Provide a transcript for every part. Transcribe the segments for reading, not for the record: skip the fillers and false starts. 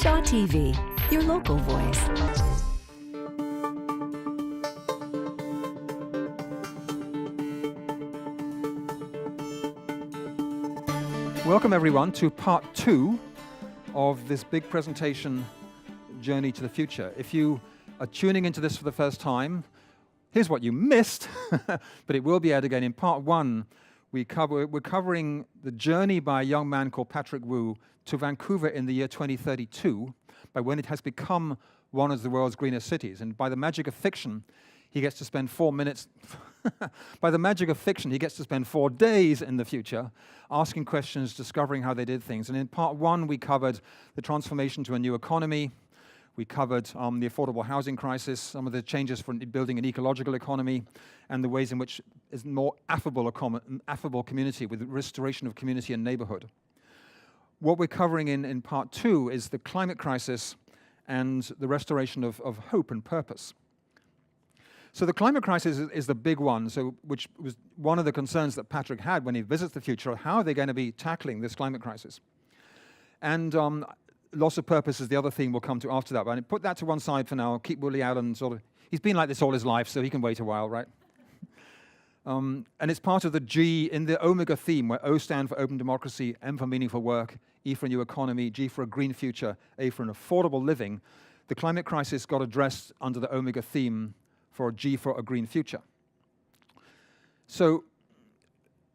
Shaw TV, your local voice. Welcome everyone to part 2 of this big presentation, Journey to the Future. If you are tuning into this for the first time, here's what you missed, but it will be aired again. In part 1, we're covering the journey by a young man called Patrick Wu to Vancouver in the year 2032, by when it has become one of the world's greenest cities. And by the magic of fiction, he gets to spend 4 minutes. By the magic of fiction, he gets to spend 4 days in the future, asking questions, discovering how they did things. And in part 1, we covered the transformation to a new economy. We covered the affordable housing crisis, some of the changes for building an ecological economy, and the ways in which is more affable community with restoration of community and neighborhood. What we're covering in part 2 is the climate crisis and the restoration of hope and purpose. So the climate crisis is the big one, which was one of the concerns that Patrick had when he visits the future. How are they going to be tackling this climate crisis? And loss of purpose is the other thing we'll come to after that. But I put that to one side for now. Keep Willie out and he's been like this all his life, so he can wait a while, right? And it's part of the G in the Omega theme, where O stand for open democracy, M for meaningful work, E for a new economy, G for a green future, A for an affordable living. The climate crisis got addressed under the Omega theme for a G for a green future. So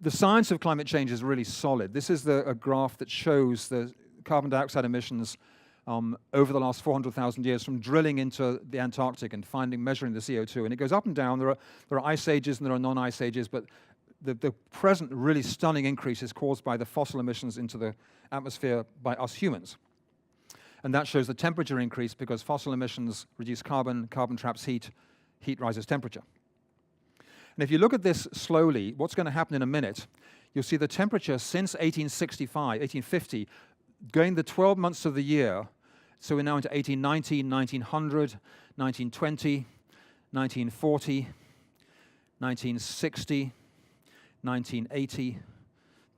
the science of climate change is really solid. This is a graph that shows the carbon dioxide emissions over the last 400,000 years from drilling into the Antarctic and measuring the CO2. And it goes up and down. There are ice ages and there are non-ice ages, but the present really stunning increase is caused by the fossil emissions into the atmosphere by us humans. And that shows the temperature increase because fossil emissions reduce carbon, carbon traps heat, heat rises temperature. And if you look at this slowly, what's going to happen in a minute, you'll see the temperature since 1850, going the 12 months of the year. So we're now into 1890, 1900, 1920, 1940, 1960, 1980,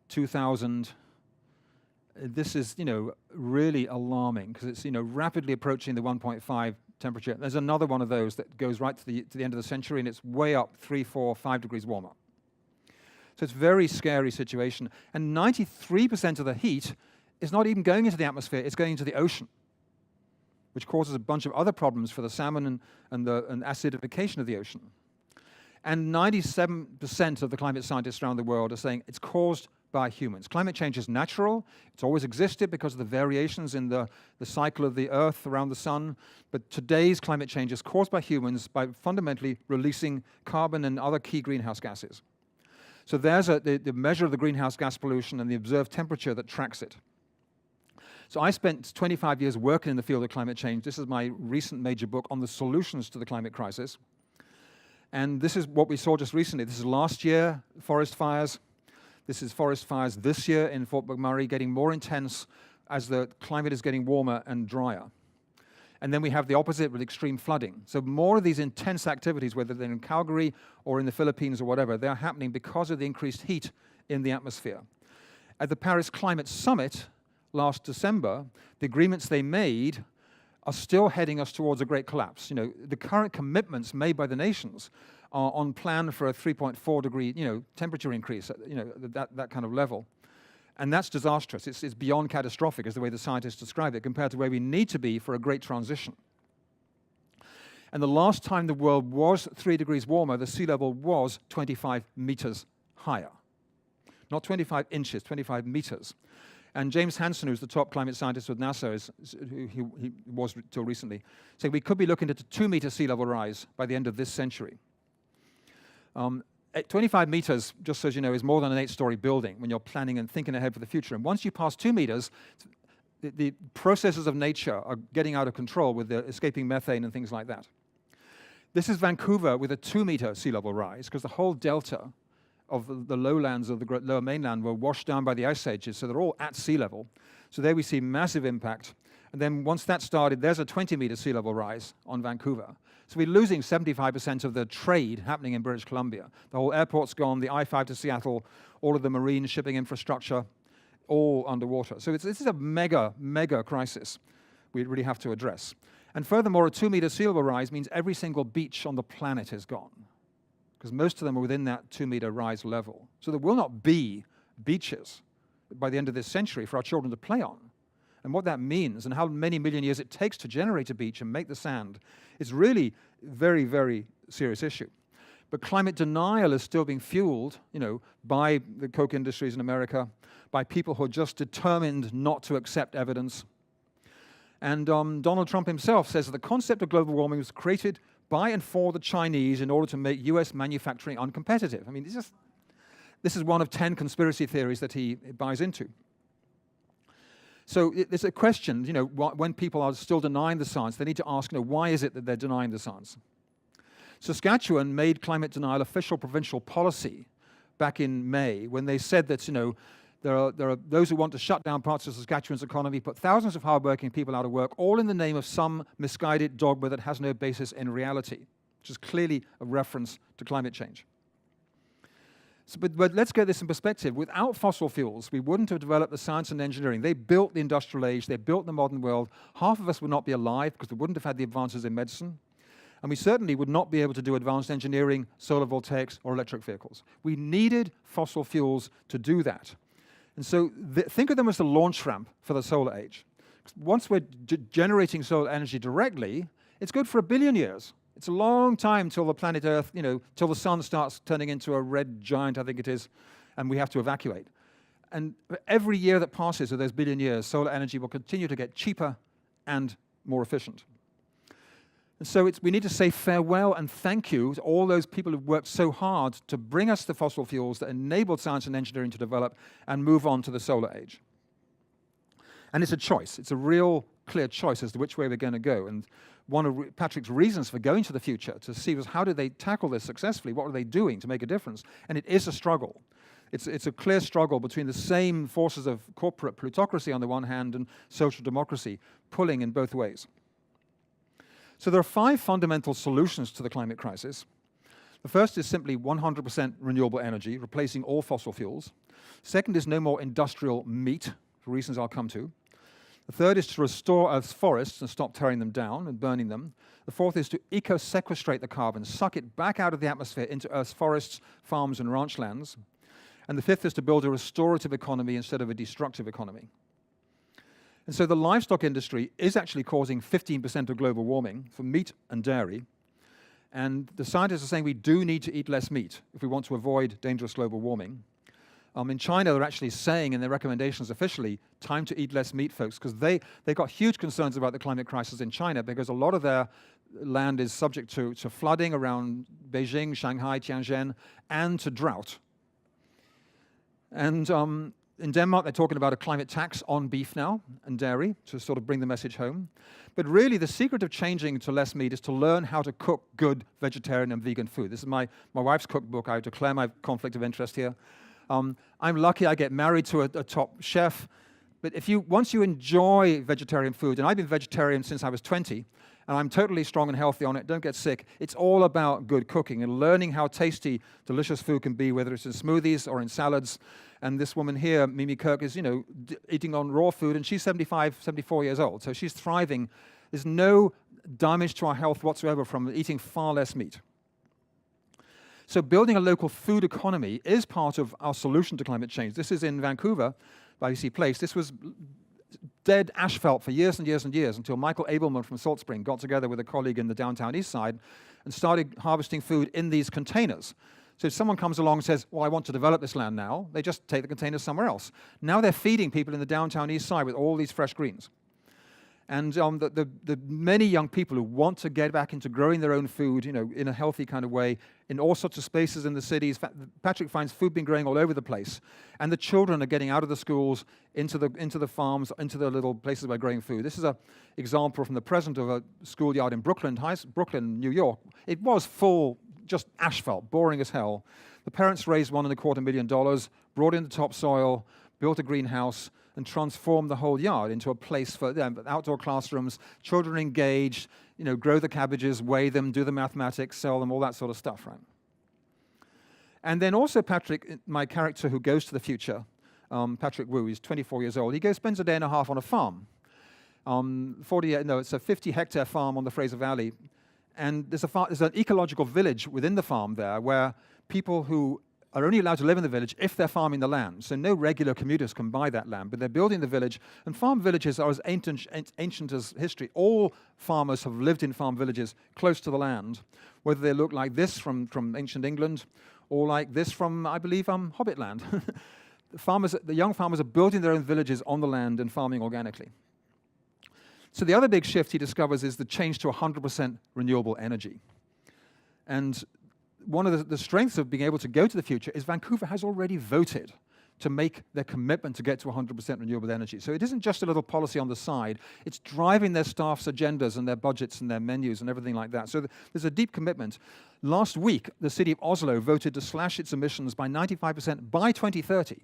2000. This is, really alarming because it's, rapidly approaching the 1.5 temperature. There's another one of those that goes right to the end of the century, and it's way up 3, 4, 5 degrees warmer. So it's a very scary situation. And 93% of the heat is not even going into the atmosphere, it's going into the ocean, which causes a bunch of other problems for the salmon and acidification of the ocean. And 97% of the climate scientists around the world are saying it's caused by humans. Climate change is natural. It's always existed because of the variations in the cycle of the Earth around the sun. But today's climate change is caused by humans by fundamentally releasing carbon and other key greenhouse gases. So there's the measure of the greenhouse gas pollution and the observed temperature that tracks it. So I spent 25 years working in the field of climate change. This is my recent major book on the solutions to the climate crisis. And this is what we saw just recently. This is last year, forest fires. This is forest fires this year in Fort McMurray, getting more intense as the climate is getting warmer and drier. And then we have the opposite with extreme flooding. So more of these intense activities, whether they're in Calgary or in the Philippines or whatever, they're happening because of the increased heat in the atmosphere. At the Paris Climate Summit last December, the agreements they made are still heading us towards a great collapse. The current commitments made by the nations are on plan for a 3.4 degree, temperature increase at, that kind of level. And that's disastrous. It's beyond catastrophic, is the way the scientists describe it, compared to where we need to be for a great transition. And the last time the world was 3 degrees warmer, the sea level was 25 meters higher. Not 25 inches, 25 meters. And James Hansen, who's the top climate scientist with NASA, he was till recently, saying we could be looking at a 2-meter sea level rise by the end of this century. 25 meters, just so you know, is more than an 8-story building when you're planning and thinking ahead for the future. And once you pass 2 meters, the processes of nature are getting out of control with the escaping methane and things like that. This is Vancouver with a 2-meter sea level rise, because the whole delta of the lowlands of the lower mainland were washed down by the ice ages, so they're all at sea level. So there we see massive impact. And then once that started, there's a 20-meter sea level rise on Vancouver. So we're losing 75% of the trade happening in British Columbia. The whole airport's gone, the I-5 to Seattle, all of the marine shipping infrastructure, all underwater. So this is a mega, mega crisis we really have to address. And furthermore, a 2-meter sea level rise means every single beach on the planet is gone, because most of them are within that 2-meter rise level. So there will not be beaches by the end of this century for our children to play on. And what that means and how many million years it takes to generate a beach and make the sand is really a very, very serious issue. But climate denial is still being fueled, by the Coke industries in America, by people who are just determined not to accept evidence. And Donald Trump himself says that the concept of global warming was created by and for the Chinese in order to make US manufacturing uncompetitive. I mean, this is one of 10 conspiracy theories that he buys into. So it's a question, when people are still denying the science, they need to ask, why is it that they're denying the science? Saskatchewan made climate denial official provincial policy back in May when they said that, there are those who want to shut down parts of Saskatchewan's economy, put thousands of hardworking people out of work, all in the name of some misguided dogma that has no basis in reality, which is clearly a reference to climate change. So, but let's get this in perspective. Without fossil fuels, we wouldn't have developed the science and engineering. They built the industrial age. They built the modern world. Half of us would not be alive because we wouldn't have had the advances in medicine. And we certainly would not be able to do advanced engineering, solar voltaics, or electric vehicles. We needed fossil fuels to do that. And so think of them as the launch ramp for the solar age. Once we're generating solar energy directly, it's good for 1 billion years. It's a long time till the planet Earth, till the sun starts turning into a red giant, I think it is, and we have to evacuate. And every year that passes of those 1 billion years, solar energy will continue to get cheaper and more efficient. And so we need to say farewell and thank you to all those people who've worked so hard to bring us the fossil fuels that enabled science and engineering to develop and move on to the solar age. And it's a choice. It's a real clear choice as to which way we're going to go. And one of Patrick's reasons for going to the future to see was how did they tackle this successfully? What were they doing to make a difference? And it is a struggle. It's a clear struggle between the same forces of corporate plutocracy on the one hand and social democracy pulling in both ways. So there are 5 fundamental solutions to the climate crisis. The first is simply 100% renewable energy, replacing all fossil fuels. Second is no more industrial meat, for reasons I'll come to. The third is to restore Earth's forests and stop tearing them down and burning them. The fourth is to eco-sequestrate the carbon, suck it back out of the atmosphere into Earth's forests, farms, and ranch lands. And the fifth is to build a restorative economy instead of a destructive economy. And so the livestock industry is actually causing 15% of global warming for meat and dairy. And the scientists are saying we do need to eat less meat if we want to avoid dangerous global warming. In China, they're actually saying in their recommendations officially, time to eat less meat, folks, because they've got huge concerns about the climate crisis in China because a lot of their land is subject to flooding around Beijing, Shanghai, Tianjin, and to drought. And in Denmark, they're talking about a climate tax on beef now and dairy to sort of bring the message home. But really, the secret of changing to less meat is to learn how to cook good vegetarian and vegan food. This is my wife's cookbook. I declare my conflict of interest here. I'm lucky I get married to a top chef. But once you enjoy vegetarian food, and I've been vegetarian since I was 20, and I'm totally strong and healthy on it, don't get sick. It's all about good cooking and learning how tasty, delicious food can be, whether it's in smoothies or in salads. And this woman here, Mimi Kirk, is, eating on raw food, and she's 75, 74 years old, so she's thriving. There's no damage to our health whatsoever from eating far less meat. So building a local food economy is part of our solution to climate change. This is in Vancouver, by UC Place. This was dead asphalt for years and years and years until Michael Abelman from Salt Spring got together with a colleague in the downtown east side and started harvesting food in these containers. So if someone comes along and says, well, I want to develop this land now, they just take the containers somewhere else. Now they're feeding people in the downtown east side with all these fresh greens. And the many young people who want to get back into growing their own food, in a healthy kind of way, in all sorts of spaces in the cities. Patrick finds food being growing all over the place. And the children are getting out of the schools, into the farms, into the little places by growing food. This is an example from the present of a schoolyard in Brooklyn, New York. It was full, just asphalt, boring as hell. The parents raised $1.25 million, brought in the topsoil, built a greenhouse, and transform the whole yard into a place for outdoor classrooms, children engaged, grow the cabbages, weigh them, do the mathematics, sell them, all that sort of stuff, right? And then also Patrick, my character who goes to the future, Patrick Wu, he's 24 years old, spends a day and a half on a farm. It's a 50-hectare farm on the Fraser Valley. And there's an ecological village within the farm there where people who are only allowed to live in the village if they're farming the land. So no regular commuters can buy that land, but they're building the village. And farm villages are as ancient as history. All farmers have lived in farm villages close to the land, whether they look like this from ancient England or like this from, I believe, Hobbitland. The young farmers are building their own villages on the land and farming organically. So the other big shift he discovers is the change to 100% renewable energy. And one of the strengths of being able to go to the future is Vancouver has already voted to make their commitment to get to 100% renewable energy. So it isn't just a little policy on the side, it's driving their staff's agendas and their budgets and their menus and everything like that. So there's a deep commitment. Last week, the city of Oslo voted to slash its emissions by 95% by 2030.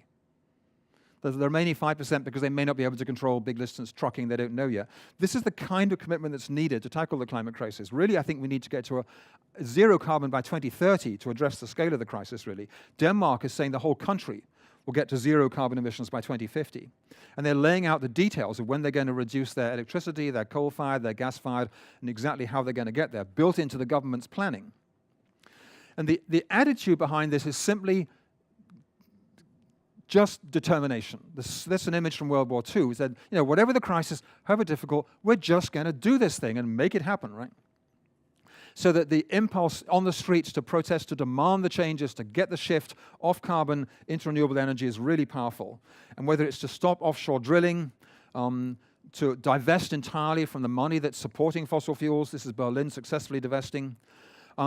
The remaining 5% because they may not be able to control big distance trucking they don't know yet. This is the kind of commitment that's needed to tackle the climate crisis. Really, I think we need to get to a zero carbon by 2030 to address the scale of the crisis, really. Denmark is saying the whole country will get to zero carbon emissions by 2050. And they're laying out the details of when they're going to reduce their electricity, their coal-fired, their gas-fired, and exactly how they're going to get there, built into the government's planning. And the attitude behind this is simply just determination. That's an image from World War II. It said, whatever the crisis, however difficult, we're just going to do this thing and make it happen, right? So that the impulse on the streets to protest, to demand the changes, to get the shift off carbon into renewable energy is really powerful. And whether it's to stop offshore drilling, to divest entirely from the money that's supporting fossil fuels, this is Berlin successfully divesting.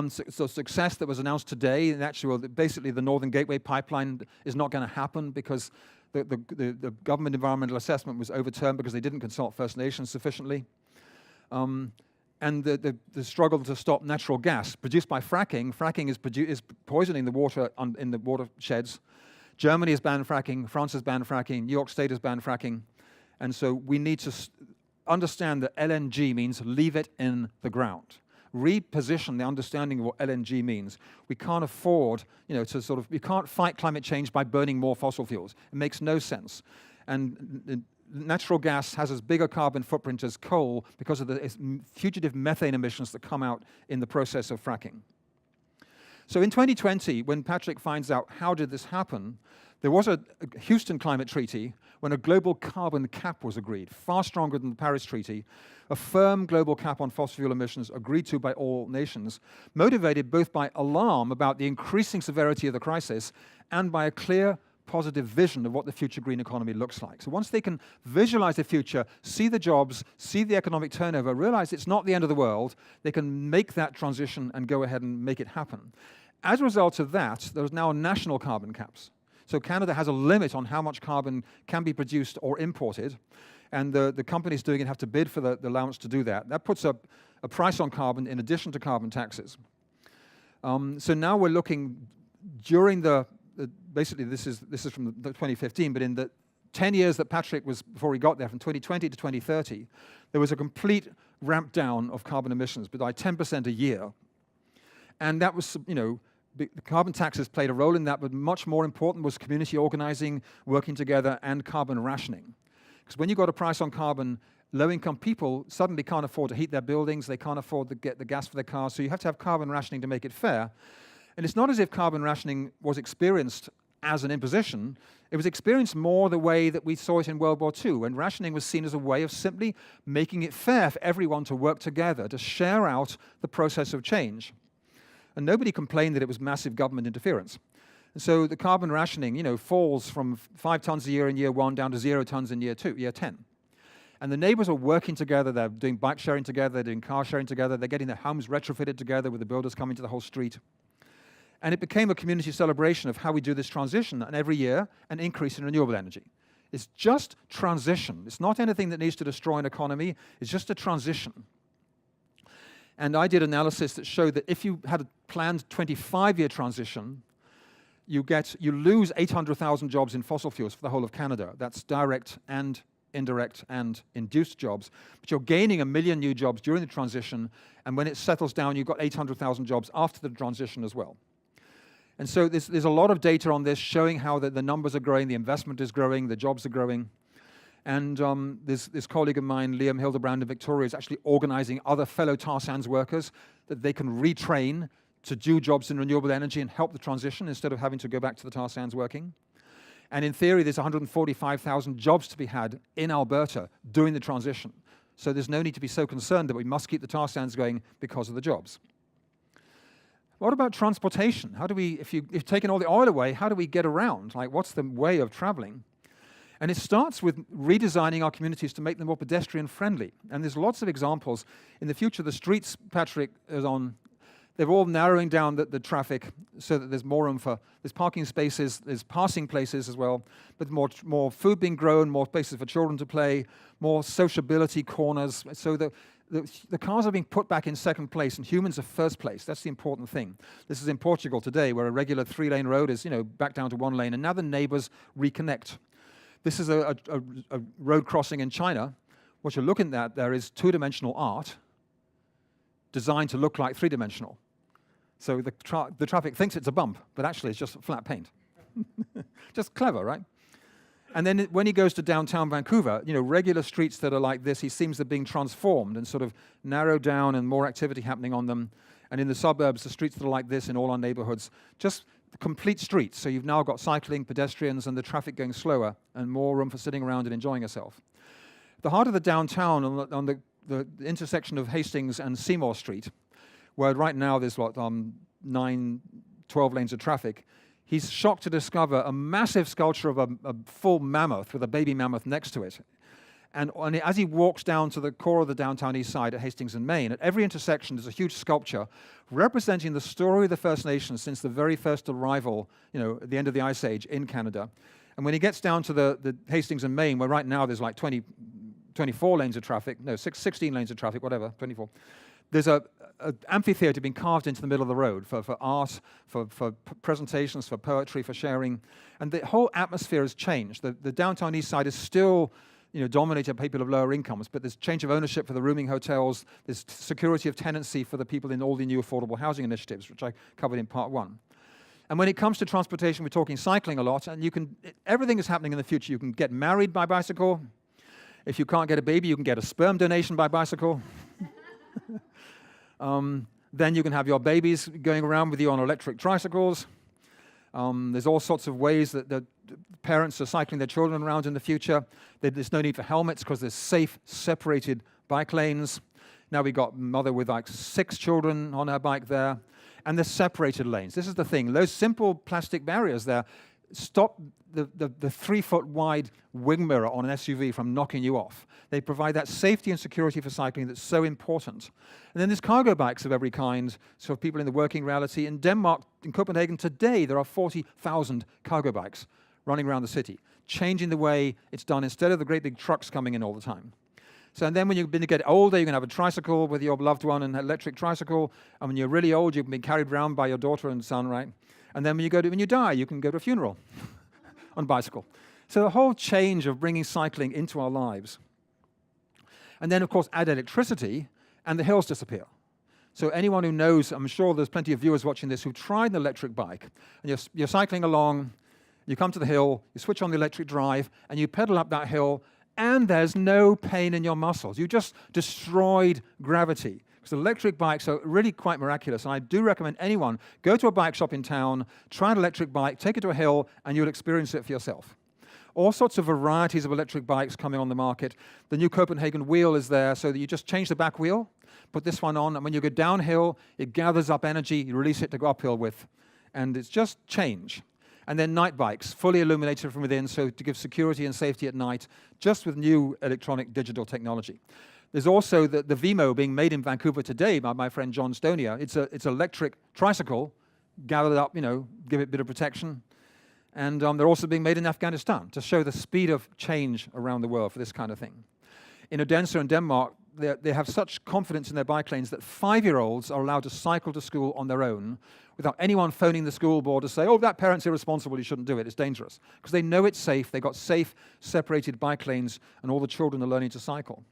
So success that was announced today, and actually, basically the Northern Gateway pipeline is not going to happen because the government environmental assessment was overturned because they didn't consult First Nations sufficiently. And the struggle to stop natural gas produced by fracking. Fracking is poisoning the water in the watersheds. Germany has banned fracking, France has banned fracking, New York State has banned fracking. And so we need to understand that LNG means leave it in the ground. Reposition the understanding of what LNG means. We can't afford, we can't fight climate change by burning more fossil fuels. It makes no sense. And natural gas has as big a carbon footprint as coal because of the fugitive methane emissions that come out in the process of fracking. So in 2020, when Patrick finds out how did this happen, there was a Houston Climate Treaty when a global carbon cap was agreed, far stronger than the Paris Treaty, a firm global cap on fossil fuel emissions agreed to by all nations, motivated both by alarm about the increasing severity of the crisis and by a clear, positive vision of what the future green economy looks like. So once they can visualize the future, see the jobs, see the economic turnover, realize it's not the end of the world, they can make that transition and go ahead and make it happen. As a result of that, there's now national carbon caps. So Canada has a limit on how much carbon can be produced or imported, and the companies doing it have to bid for the allowance to do that. That puts up a price on carbon in addition to carbon taxes. So now we're looking during basically this is from 2015, but in the 10 years that Patrick was before he got there, from 2020 to 2030, there was a complete ramp down of carbon emissions by 10% a year, and that was the carbon taxes played a role in that, but much more important was community organizing, working together, and carbon rationing. Because when you got a price on carbon, low-income people suddenly can't afford to heat their buildings, they can't afford to get the gas for their cars, so you have to have carbon rationing to make it fair. And it's not as if carbon rationing was experienced as an imposition. It was experienced more the way that we saw it in World War II, when rationing was seen as a way of simply making it fair for everyone to work together, to share out the process of change. And nobody complained that it was massive government interference. And so the carbon rationing, falls from 5 tons a year in year 1 down to 0 tons in year 10. And the neighbors are working together, they're doing bike sharing together, they're doing car sharing together, they're getting their homes retrofitted together with the builders coming to the whole street. And it became a community celebration of how we do this transition, and every year, an increase in renewable energy. It's just transition. It's not anything that needs to destroy an economy, it's just a transition. And I did analysis that showed that if you had a planned 25-year transition, you lose 800,000 jobs in fossil fuels for the whole of Canada. That's direct and indirect and induced jobs. But you're gaining 1 million new jobs during the transition, and when it settles down, you've got 800,000 jobs after the transition as well. And so there's a lot of data on this showing how the numbers are growing, the investment is growing, the jobs are growing. And this colleague of mine, Liam Hildebrand in Victoria, is actually organizing other fellow tar sands workers that they can retrain to do jobs in renewable energy and help the transition instead of having to go back to the tar sands working. And in theory, there's 145,000 jobs to be had in Alberta doing the transition. So there's no need to be so concerned that we must keep the tar sands going because of the jobs. What about transportation? How do we, if you've taken all the oil away, how do we get around? Like, what's the way of traveling? And it starts with redesigning our communities to make them more pedestrian friendly. And there's lots of examples. In the future, the streets Patrick is on, they're all narrowing down the traffic so that there's more room for, there's parking spaces, there's passing places as well, but more food being grown, more spaces for children to play, more sociability corners, so that the cars are being put back in second place and humans are first place. That's the important thing. This is in Portugal today, where a regular 3-lane road is, back down to 1 lane, and now the neighbors reconnect. This is a road crossing in China. What you're looking at there is 2-dimensional art designed to look like 3-dimensional. So the traffic thinks it's a bump, but actually it's just flat paint. Just clever, right? And then when he goes to downtown Vancouver, regular streets that are like this, he seems they're being transformed and sort of narrowed down and more activity happening on them. And in the suburbs, the streets that are like this in all our neighborhoods, just complete streets. So you've now got cycling, pedestrians, and the traffic going slower and more room for sitting around and enjoying yourself. The heart of the downtown, on the intersection of Hastings and Seymour Street, where right now there's 9, 12 lanes of traffic, he's shocked to discover a massive sculpture of a full mammoth with a baby mammoth next to it. And as he walks down to the core of the downtown east side at Hastings and Main, at every intersection there's a huge sculpture representing the story of the First Nations since the very first arrival, at the end of the Ice Age in Canada. And when he gets down to the Hastings and Main, where right now there's like 24 lanes of traffic, 16 lanes of traffic, whatever, 24. There's an amphitheater being carved into the middle of the road for art, for presentations, for poetry, for sharing. And the whole atmosphere has changed. The downtown east side is still dominated by people of lower incomes, but there's change of ownership for the rooming hotels, there's security of tenancy for the people in all the new affordable housing initiatives, which I covered in part 1. And when it comes to transportation, we're talking cycling a lot, and everything is happening in the future. You can get married by bicycle. If you can't get a baby, you can get a sperm donation by bicycle. Then you can have your babies going around with you on electric tricycles. There's all sorts of ways that parents are cycling their children around in the future. There's no need for helmets because there's safe, separated bike lanes. Now we've got mother with like 6 children on her bike there. And there's separated lanes. This is the thing. Those simple plastic barriers there stop the 3-foot wide wing mirror on an SUV from knocking you off. They provide that safety and security for cycling that's so important. And then there's cargo bikes of every kind, so people in the working reality. In Denmark, in Copenhagen today, there are 40,000 cargo bikes running around the city, changing the way it's done instead of the great big trucks coming in all the time. So and then when you begin to get older, you can have a tricycle with your loved one, an electric tricycle. And when you're really old, you can be carried around by your daughter and son, right? And then when you die, you can go to a funeral on bicycle. So the whole change of bringing cycling into our lives. And then, of course, add electricity, and the hills disappear. So anyone who knows, I'm sure there's plenty of viewers watching this who've tried an electric bike, and you're cycling along, you come to the hill, you switch on the electric drive, and you pedal up that hill, and there's no pain in your muscles. You just destroyed gravity. Because electric bikes are really quite miraculous, and I do recommend anyone go to a bike shop in town, try an electric bike, take it to a hill, and you'll experience it for yourself. All sorts of varieties of electric bikes coming on the market. The new Copenhagen wheel is there, so that you just change the back wheel, put this one on, and when you go downhill, it gathers up energy, you release it to go uphill with, and it's just change. And then night bikes, fully illuminated from within, so to give security and safety at night, just with new electronic digital technology. There's also the Vimo being made in Vancouver today by my friend John Stonia. It's an electric tricycle, gathered up, give it a bit of protection. And they're also being made in Afghanistan to show the speed of change around the world for this kind of thing. In Odense in Denmark, they have such confidence in their bike lanes that 5-year-olds are allowed to cycle to school on their own without anyone phoning the school board to say, oh, that parent's irresponsible, you shouldn't do it, it's dangerous. Because they know it's safe, they've got safe, separated bike lanes, and all the children are learning to cycle.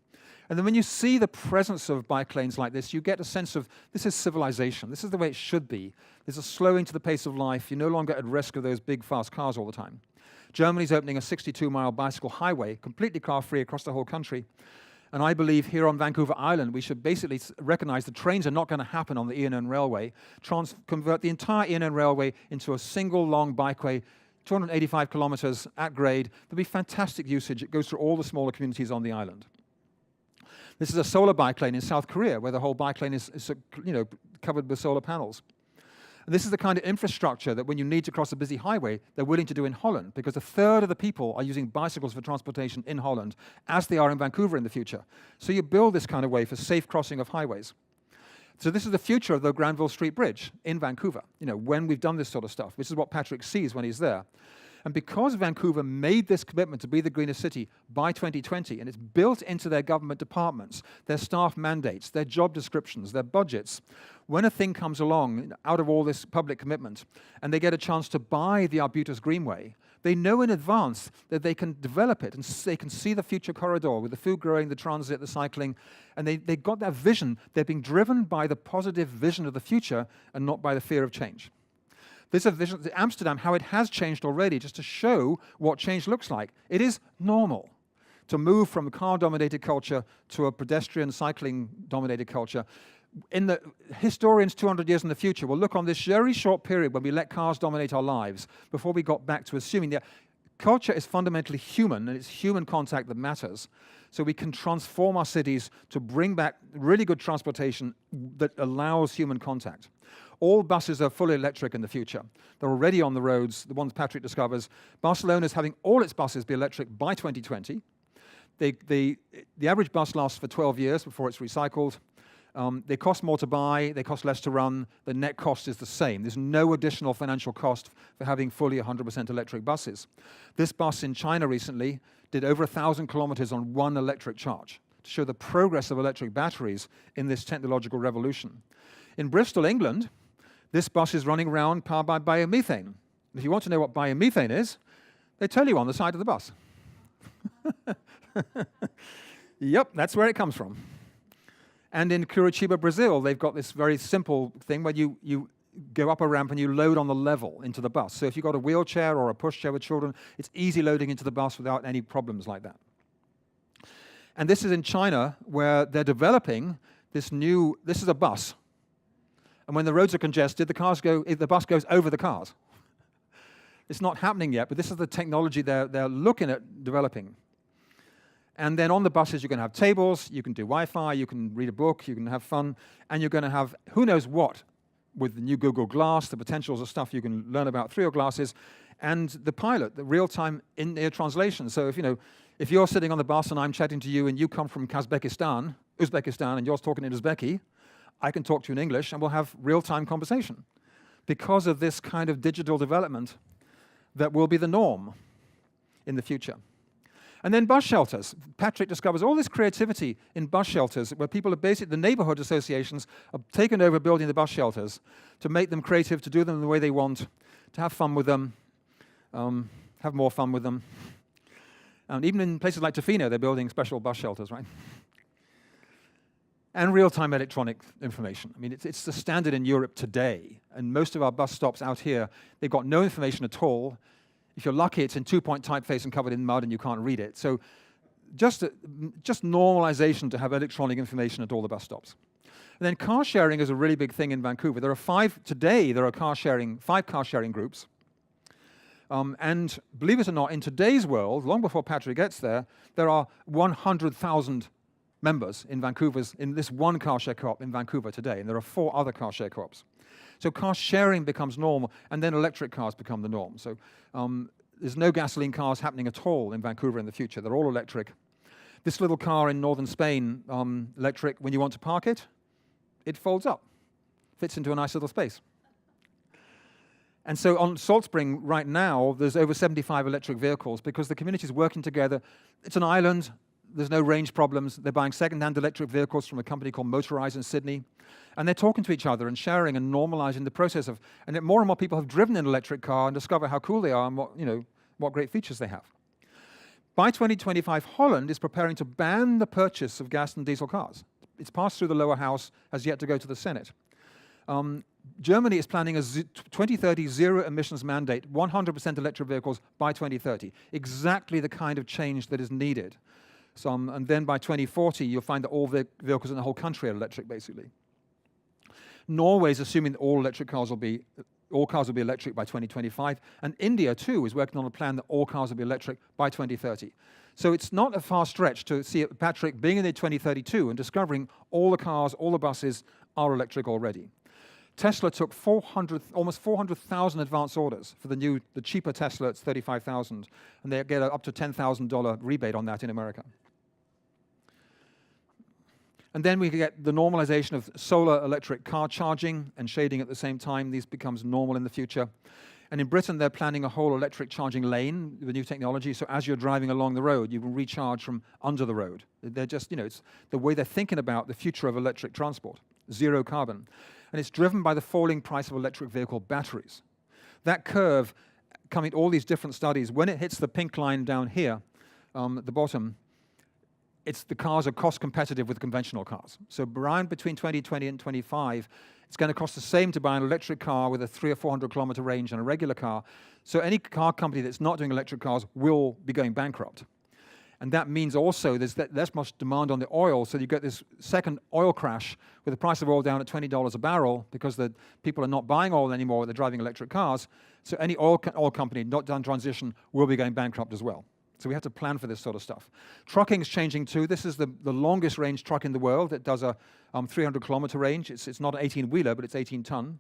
And then when you see the presence of bike lanes like this, you get a sense of this is civilization. This is the way it should be. There's a slowing to the pace of life. You're no longer at risk of those big, fast cars all the time. Germany's opening a 62-mile bicycle highway, completely car-free across the whole country. And I believe here on Vancouver Island, we should basically recognize the trains are not going to happen on the ENN Railway, convert the entire ENN Railway into a single long bikeway, 285 kilometers at grade. There'll be fantastic usage. It goes through all the smaller communities on the island. This is a solar bike lane in South Korea, where the whole bike lane is covered with solar panels. And this is the kind of infrastructure that when you need to cross a busy highway, they're willing to do in Holland, because a third of the people are using bicycles for transportation in Holland, as they are in Vancouver in the future. So you build this kind of way for safe crossing of highways. So this is the future of the Granville Street Bridge in Vancouver, when we've done this sort of stuff, which is what Patrick sees when he's there. And because Vancouver made this commitment to be the greenest city by 2020, and it's built into their government departments, their staff mandates, their job descriptions, their budgets, when a thing comes along out of all this public commitment, and they get a chance to buy the Arbutus Greenway, they know in advance that they can develop it, and they can see the future corridor with the food growing, the transit, the cycling, and they got that vision. They're being driven by the positive vision of the future and not by the fear of change. This is a vision of Amsterdam, how it has changed already, just to show what change looks like. It is normal to move from a car-dominated culture to a pedestrian, cycling-dominated culture. In the historians 200 years in the future will look on this very short period when we let cars dominate our lives before we got back to assuming that culture is fundamentally human, and it's human contact that matters. So we can transform our cities to bring back really good transportation that allows human contact. All buses are fully electric in the future. They're already on the roads, the ones Patrick discovers. Barcelona is having all its buses be electric by 2020. The average bus lasts for 12 years before it's recycled. They cost more to buy, they cost less to run, the net cost is the same. There's no additional financial cost for having fully 100% electric buses. This bus in China recently did over 1,000 kilometers on one electric charge to show the progress of electric batteries in this technological revolution. In Bristol, England, this bus is running around powered by biomethane. If you want to know what biomethane is, they tell you on the side of the bus. Yep, that's where it comes from. And in Curitiba, Brazil, they've got this very simple thing where you go up a ramp and you load on the level into the bus. So if you've got a wheelchair or a pushchair with children, it's easy loading into the bus without any problems like that. And this is in China, where they're developing this is a bus. And when the roads are congested, the bus goes over the cars. It's not happening yet, but this is the technology they're looking at developing. And then on the buses, you're going to have tables, you can do Wi-Fi, you can read a book, you can have fun, and you're going to have who knows what with the new Google Glass, the potentials of stuff you can learn about through your glasses, and the pilot, the real-time in-ear translation. So if you're sitting on the bus and I'm chatting to you and you come from Uzbekistan, and you're talking in Uzbeki, I can talk to you in English and we'll have real-time conversation because of this kind of digital development that will be the norm in the future. And then bus shelters. Patrick discovers all this creativity in bus shelters where people are basically, the neighborhood associations have taken over building the bus shelters to make them creative, to do them the way they want, to have fun with them, have more fun with them. And even in places like Tofino, they're building special bus shelters, right? And real-time electronic information. I mean, it's the standard in Europe today. And most of our bus stops out here, they've got no information at all. If you're lucky, it's in two-point typeface and covered in mud and you can't read it. So just normalization to have electronic information at all the bus stops. And then car sharing is a really big thing in Vancouver. There are five car sharing groups. And believe it or not, in today's world, long before Patrick gets there are 100,000 members in this one car share co-op in Vancouver today, and there are 4 other car share co-ops. So car sharing becomes normal, and then electric cars become the norm. So there's no gasoline cars happening at all in Vancouver in the future. They're all electric. This little car in northern Spain, electric, when you want to park it, it folds up, fits into a nice little space. And so on Salt Spring right now, there's over 75 electric vehicles because the community is working together. It's an island. There's no range problems. They're buying second-hand electric vehicles from a company called Motorize in Sydney. And they're talking to each other and sharing and normalizing the process of, and more and more people have driven an electric car and discover how cool they are and what great features they have. By 2025, Holland is preparing to ban the purchase of gas and diesel cars. It's passed through the lower house, has yet to go to the Senate. Germany is planning a 2030 zero emissions mandate, 100% electric vehicles by 2030. Exactly the kind of change that is needed. So, and then by 2040, you'll find that all vehicles in the whole country are electric, basically. Norway is assuming that all cars will be electric by 2025, and India too is working on a plan that all cars will be electric by 2030. So it's not a far stretch to see Patrick being in the 2032 and discovering all the cars, all the buses are electric already. Tesla took almost 400,000 advance orders for the cheaper Tesla. It's 35,000, and they get up to $10,000 rebate on that in America. And then we get the normalization of solar electric car charging and shading at the same time. These becomes normal in the future. And in Britain, they're planning a whole electric charging lane with new technology. So as you're driving along the road, you can recharge from under the road. They're just, it's the way they're thinking about the future of electric transport, zero carbon. And it's driven by the falling price of electric vehicle batteries. That curve, coming to all these different studies, when it hits the pink line down here at the bottom, the cars are cost competitive with conventional cars. So around between 2020 and 25, it's going to cost the same to buy an electric car with a 300 or 400 kilometer range than a regular car. So any car company that's not doing electric cars will be going bankrupt. And that means also there's less much demand on the oil, so you get this second oil crash with the price of oil down at $20 a barrel because the people are not buying oil anymore, they're driving electric cars. So any oil company not done transition will be going bankrupt as well. So we have to plan for this sort of stuff. Trucking is changing too. This is the longest range truck in the world. It does a 300 kilometer range. It's not an 18-wheeler, but it's 18 ton.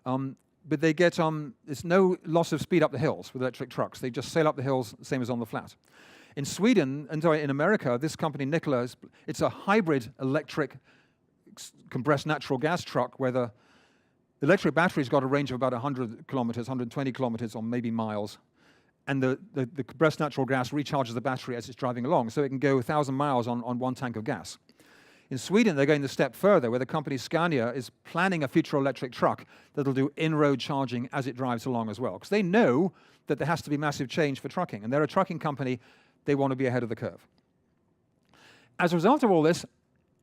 But they get, there's no loss of speed up the hills with electric trucks. They just sail up the hills, same as on the flat. In Sweden, in America, this company, Nikola, it's a hybrid electric compressed natural gas truck where the electric battery's got a range of about 100 kilometers, 120 kilometers, or maybe miles. And the compressed natural gas recharges the battery as it's driving along, so it can go 1,000 miles on one tank of gas. In Sweden, they're going a step further, where the company Scania is planning a future electric truck that'll do in-road charging as it drives along as well. Because they know that there has to be massive change for trucking. And they're a trucking company. They want to be ahead of the curve. As a result of all this,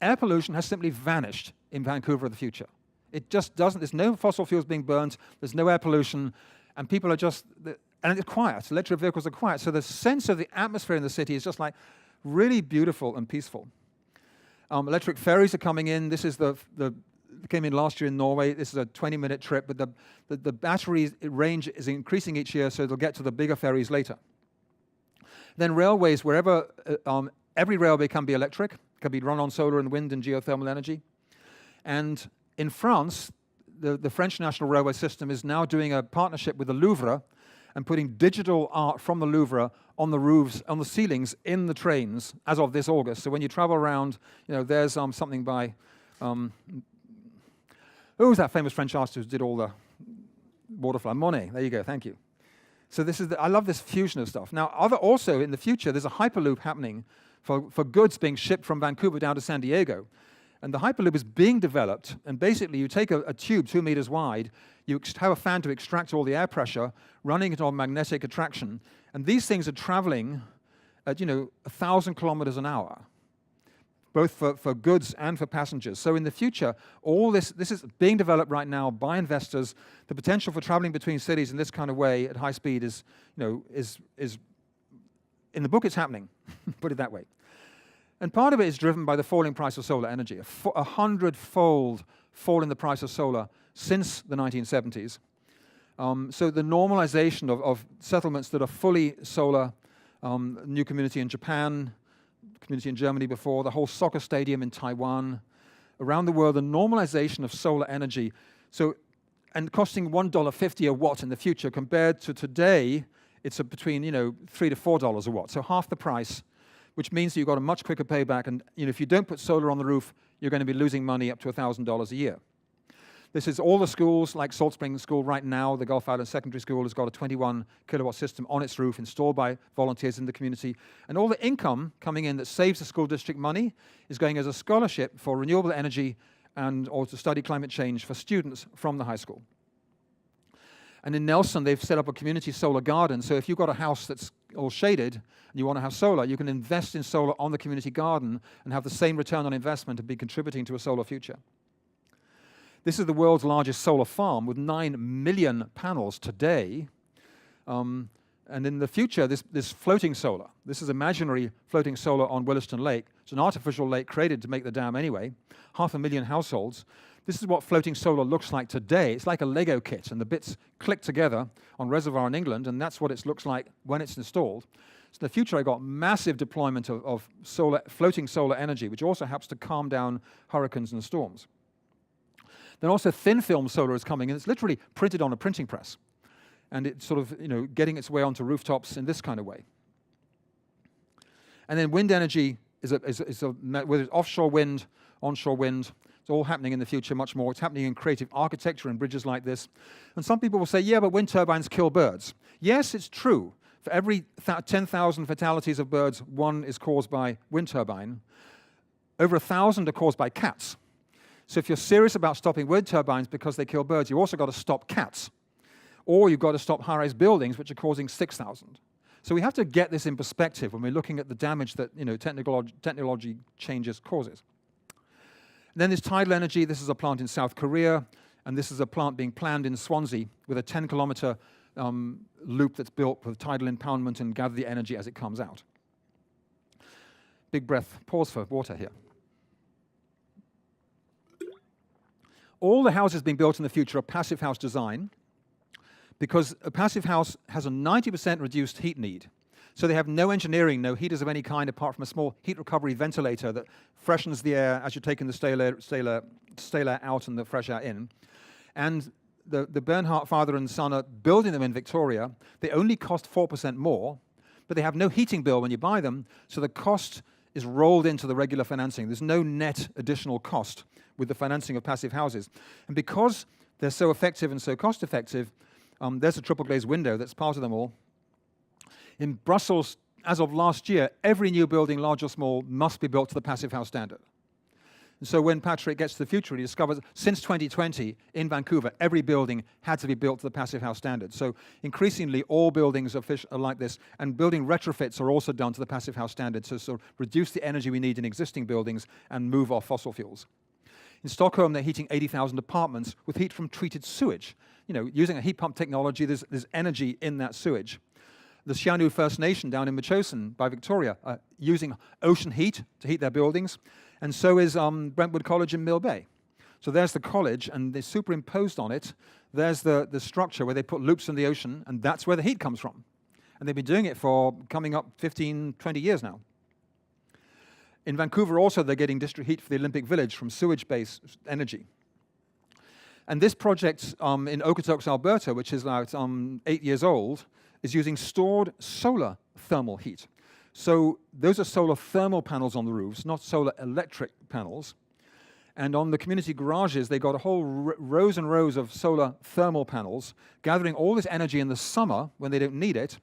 air pollution has simply vanished in Vancouver of the future. It just doesn't. There's no fossil fuels being burnt. There's no air pollution. And people are just... And it's quiet. Electric vehicles are quiet. So the sense of the atmosphere in the city is just like really beautiful and peaceful. Electric ferries are coming in. This is came in last year in Norway. This is a 20-minute trip, but the battery range is increasing each year, so they'll get to the bigger ferries later. Then railways, wherever every railway can be electric, can be run on solar and wind and geothermal energy. And in France, the French National Railway System is now doing a partnership with the Louvre and putting digital art from the Louvre on the roofs, on the ceilings in the trains as of this August. So when you travel around, there's something by, who's that famous French artist who did all the waterfly? Monet, there you go, thank you. So I love this fusion of stuff. Now, also in the future, there's a Hyperloop happening for goods being shipped from Vancouver down to San Diego. And the Hyperloop is being developed, and basically you take a tube 2 meters wide, you have a fan to extract all the air pressure, running it on magnetic attraction, and these things are traveling at 1,000 kilometers an hour, both for goods and for passengers. So in the future, all this is being developed right now by investors. The potential for traveling between cities in this kind of way at high speed is in the book it's happening, put it that way. And part of it is driven by the falling price of solar energy, a 100-fold fall in the price of solar since the 1970s. So the normalization of settlements that are fully solar, new community in Japan, community in Germany before, the whole soccer stadium in Taiwan, around the world, the normalization of solar energy. And costing $1.50 a watt in the future compared to today, it's between $3 to $4 a watt, so half the price, which means that you've got a much quicker payback. And if you don't put solar on the roof, you're going to be losing money up to $1,000 a year. This is all the schools, like Salt Spring School right now, the Gulf Island Secondary School has got a 21 kilowatt system on its roof installed by volunteers in the community. And all the income coming in that saves the school district money is going as a scholarship for renewable energy or to study climate change for students from the high school. And in Nelson, they've set up a community solar garden. So if you've got a house that's all shaded and you want to have solar, you can invest in solar on the community garden and have the same return on investment and be contributing to a solar future. This is the world's largest solar farm with 9 million panels today. And in the future, this floating solar, this is imaginary floating solar on Williston Lake. It's an artificial lake created to make the dam anyway, 500,000 households. This is what floating solar looks like today. It's like a Lego kit, and the bits click together on reservoir in England, and that's what it looks like when it's installed. So in the future, I got massive deployment of floating solar energy, which also helps to calm down hurricanes and storms. Then also thin film solar is coming, and it's literally printed on a printing press. And it's sort of, getting its way onto rooftops in this kind of way. And then wind energy whether it's offshore wind, onshore wind, it's all happening in the future much more. It's happening in creative architecture and bridges like this. And some people will say, yeah, but wind turbines kill birds. Yes, it's true. For every 10,000 fatalities of birds, 1 is caused by wind turbine. Over 1,000 are caused by cats. So if you're serious about stopping wind turbines because they kill birds, you've also got to stop cats. Or you've got to stop high-rise buildings, which are causing 6,000. So we have to get this in perspective when we're looking at the damage that technology changes causes. And then there's tidal energy. This is a plant in South Korea, and this is a plant being planned in Swansea with a 10-kilometer loop that's built with tidal impoundment and gather the energy as it comes out. Big breath. Pause for water here. All the houses being built in the future are passive house design, because a passive house has a 90% reduced heat need. So they have no engineering, no heaters of any kind apart from a small heat recovery ventilator that freshens the air as you're taking the stale air out and the fresh air in. And the Bernhardt father and son are building them in Victoria. They only cost 4% more, but they have no heating bill when you buy them, so the cost is rolled into the regular financing. There's no net additional cost with the financing of passive houses. And because they're so effective and so cost effective, there's a triple glazed window that's part of them all. In Brussels, as of last year, every new building, large or small, must be built to the passive house standard. And so when Patrick gets to the future, he discovers since 2020 in Vancouver, every building had to be built to the passive house standard. So increasingly, all buildings are like this, and building retrofits are also done to the passive house standard to sort of reduce the energy we need in existing buildings and move off fossil fuels. In Stockholm, they're heating 80,000 apartments with heat from treated sewage. Using a heat pump technology, there's energy in that sewage. The Sianu First Nation down in Metchosin by Victoria are using ocean heat to heat their buildings, and so is Brentwood College in Mill Bay. So there's the college, and they superimposed on it, there's the structure where they put loops in the ocean, and that's where the heat comes from. And they've been doing it for coming up 15, 20 years now. In Vancouver also, they're getting district heat for the Olympic Village from sewage-based energy. And this project in Okotoks, Alberta, which is now 8 years old, is using stored solar thermal heat. So those are solar thermal panels on the roofs, not solar electric panels. And on the community garages, they got a whole rows and rows of solar thermal panels, gathering all this energy in the summer when they don't need it,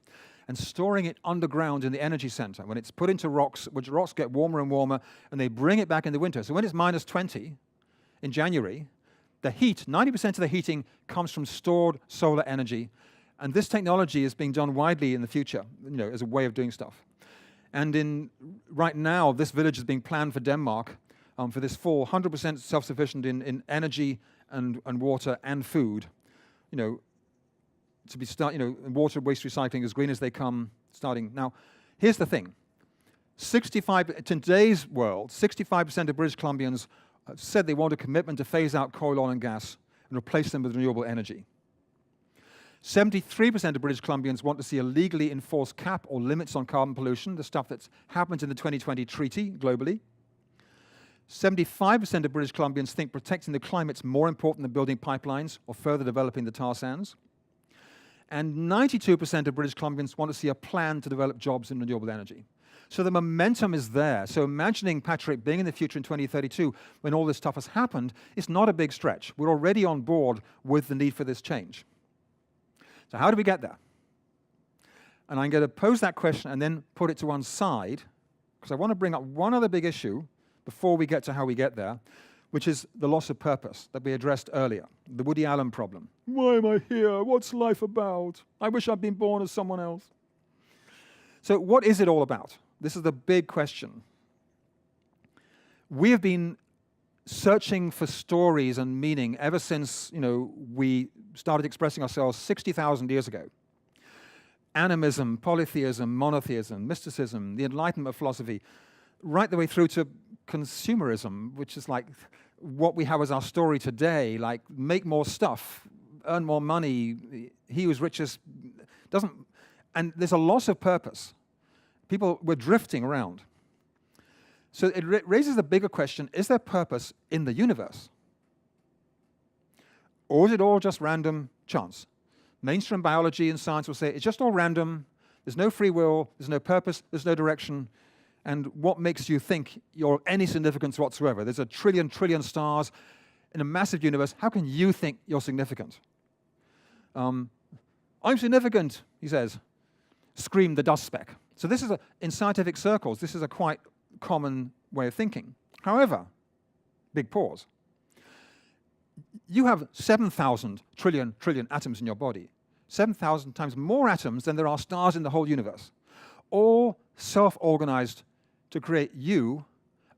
and storing it underground in the energy center. When it's put into rocks, which rocks get warmer and warmer, and they bring it back in the winter. So when it's minus 20 in January, the heat, 90% of the heating comes from stored solar energy. And this technology is being done widely in the future, as a way of doing stuff. And right now, this village is being planned for Denmark for this fall, 100% self-sufficient in energy and water and food. To be water waste recycling as green as they come starting. Now, here's the thing. In today's world, 65% of British Columbians said they want a commitment to phase out coal, oil, and gas and replace them with renewable energy. 73% of British Columbians want to see a legally enforced cap or limits on carbon pollution, the stuff that's happened in the 2020 treaty globally. 75% of British Columbians think protecting the climate's more important than building pipelines or further developing the tar sands. And 92% of British Columbians want to see a plan to develop jobs in renewable energy. So the momentum is there. So imagining Patrick being in the future in 2032, when all this stuff has happened, it's not a big stretch. We're already on board with the need for this change. So how do we get there? And I'm going to pose that question and then put it to one side, because I want to bring up one other big issue before we get to how we get there, which is the loss of purpose that we addressed earlier, the Woody Allen problem. Why am I here? What's life about? I wish I'd been born as someone else. So what is it all about? This is the big question. We have been searching for stories and meaning ever since, we started expressing ourselves 60,000 years ago. Animism, polytheism, monotheism, mysticism, the Enlightenment philosophy, right the way through to consumerism, which is like what we have as our story today, like make more stuff, earn more money, he who's richest doesn't, and there's a loss of purpose. People were drifting around. So it raises the bigger question, is there purpose in the universe? Or is it all just random chance? Mainstream biology and science will say it's just all random, there's no free will, there's no purpose, there's no direction, and what makes you think you're any significance whatsoever? There's a trillion stars in a massive universe. How can you think you're significant? I'm significant, he says, screamed the dust speck. So this is, in scientific circles, this is a quite common way of thinking. However, big pause, you have 7,000 trillion atoms in your body, 7,000 times more atoms than there are stars in the whole universe, all self-organized to create you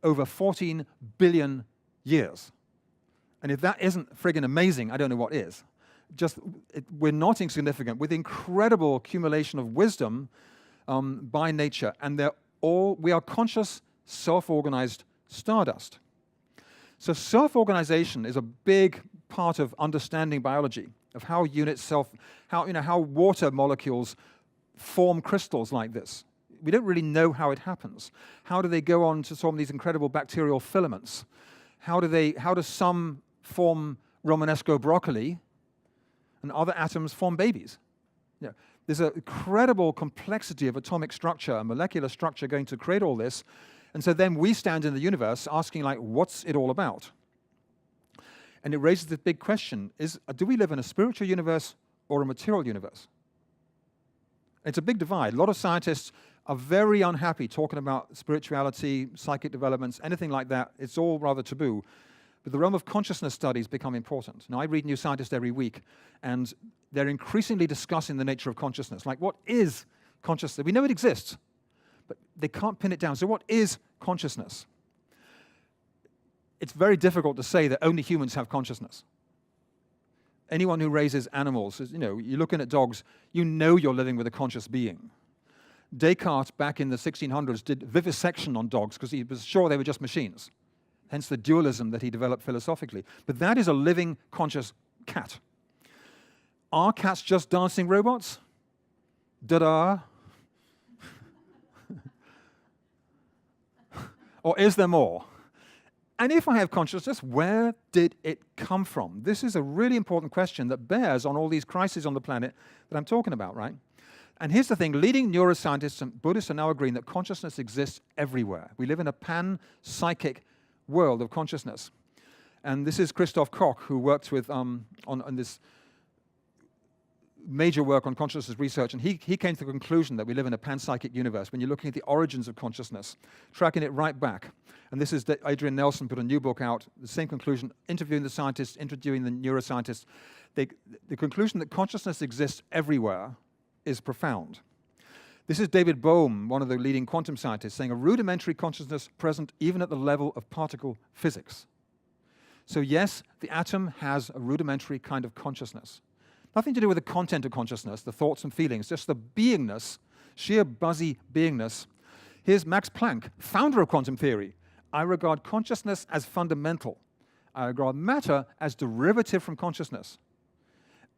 over 14 billion years. And if that isn't friggin' amazing, I don't know what is. We're not insignificant with incredible accumulation of wisdom by nature, and we are conscious, self-organized stardust. So self-organization is a big part of understanding biology, of how how water molecules form crystals like this. We don't really know how it happens. How do they go on to form these incredible bacterial filaments? How do some form Romanesco broccoli and other atoms form babies? There's an incredible complexity of atomic structure and molecular structure going to create all this. And so then we stand in the universe asking, what's it all about? And it raises the big question, do we live in a spiritual universe or a material universe? It's a big divide. A lot of scientists are very unhappy talking about spirituality, psychic developments, anything like that. It's all rather taboo. But the realm of consciousness studies become important. Now, I read New Scientist every week, and they're increasingly discussing the nature of consciousness. Like, what is consciousness? We know it exists, but they can't pin it down. So what is consciousness? It's very difficult to say that only humans have consciousness. Anyone who raises animals, you're looking at dogs, you're living with a conscious being. Descartes, back in the 1600s, did vivisection on dogs because he was sure they were just machines. Hence the dualism that he developed philosophically. But that is a living, conscious cat. Are cats just dancing robots? Da-da. Or is there more? And if I have consciousness, where did it come from? This is a really important question that bears on all these crises on the planet that I'm talking about, right? And here's the thing, leading neuroscientists and Buddhists are now agreeing that consciousness exists everywhere. We live in a pan-psychic world of consciousness. And this is Christoph Koch, who worked with on this major work on consciousness research, and he came to the conclusion that we live in a panpsychic universe when you're looking at the origins of consciousness, tracking it right back. And this is Adrian Nelson put a new book out, the same conclusion, interviewing the scientists, interviewing the neuroscientists. The conclusion that consciousness exists everywhere is profound. This is David Bohm, one of the leading quantum scientists, saying a rudimentary consciousness present even at the level of particle physics. So yes, the atom has a rudimentary kind of consciousness. Nothing to do with the content of consciousness, the thoughts and feelings, just the beingness, sheer buzzy beingness. Here's Max Planck, founder of quantum theory. I regard consciousness as fundamental. I regard matter as derivative from consciousness.